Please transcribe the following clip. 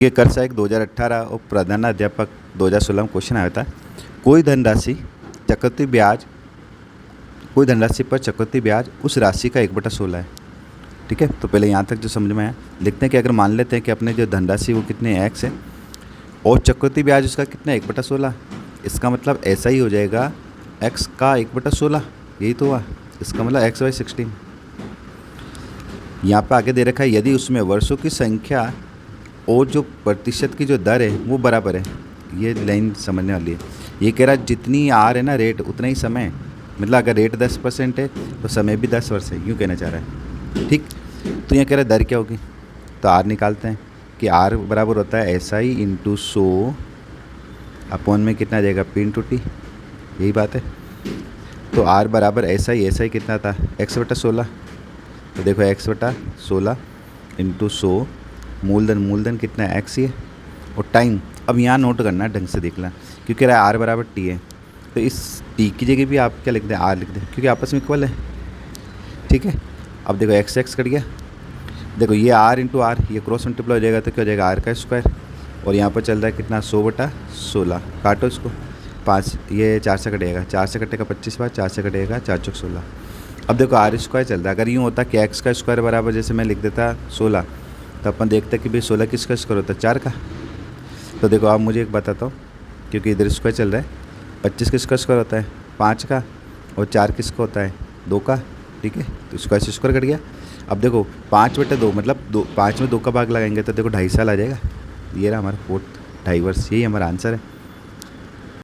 ये कर सा एक 2018 और प्रधानाध्यापक 2016 में क्वेश्चन आया था। कोई धनराशि चक्रवृद्धि ब्याज कोई धनराशि पर चक्रवृद्धि ब्याज उस राशि का 1/16 है। ठीक है, तो पहले यहाँ तक जो समझ में आया, लिखते हैं कि अगर मान लेते हैं कि अपने जो धनराशि वो कितने x है और चक्रवृद्धि ब्याज उसका कितना 1/16, इसका मतलब ऐसा ही हो जाएगा x का 1/16, यही तो हुआ। इसका मतलब x/16। यहाँ पे आगे दे रखा है यदि उसमें वर्षों की संख्या और जो प्रतिशत की जो दर है वो बराबर है। ये लाइन समझने वाली है। ये कह रहा है जितनी आर है ना रेट उतना ही समय है। मतलब अगर रेट 10% है तो समय भी 10 वर्ष है, यूँ कहना चाह रहा है। ठीक, तो यहाँ कह रहा है दर क्या होगी, तो आर निकालते हैं कि आर बराबर होता है SI × 100 अपॉन में कितना आ जाएगा P × T, यही बात है। तो आर बराबर SI कितना था x/16, तो देखो x/16 × 100 मूलधन कितना है x ही है और टाइम। अब यहाँ नोट करना है ढंग से देखना, क्योंकि r बराबर t है तो इस t की जगह भी आप क्या लिख दें, r लिख दें, क्योंकि आपस में इक्वल है। ठीक है, अब देखो x कट गया, देखो ये r × r, ये क्रॉस मल्टीप्लाई हो जाएगा तो क्या हो जाएगा r का स्क्वायर, और यहाँ पर चल रहा है कितना 100/16, काटो इसको 5, ये 4 से कटेगा, 4 से कटेगा 25 बार, 4 से कटेगा 4 × 16। अब देखो r स्क्वायर चल रहा है, अगर यूँ होता कि x का स्क्वायर बराबर जैसे मैं लिख देता 16, तो अपन देखते हैं कि भाई 16 किसका स्क्वायर होता है 4 का। तो देखो आप मुझे एक बताता हूँ, क्योंकि इधर स्क्वायर चल रहा है, 25 किसका स्क्वायर होता है 5 का, और 4 किसका होता है 2 का। ठीक है, तो स्क्वायर से स्क्वायर कट गया। अब देखो 5/2 मतलब 5 में 2 का भाग लगाएंगे तो देखो 2.5 साल आ जाएगा। ये रहा हमारा 4 2.5 वर्ष, यही हमारा आंसर है।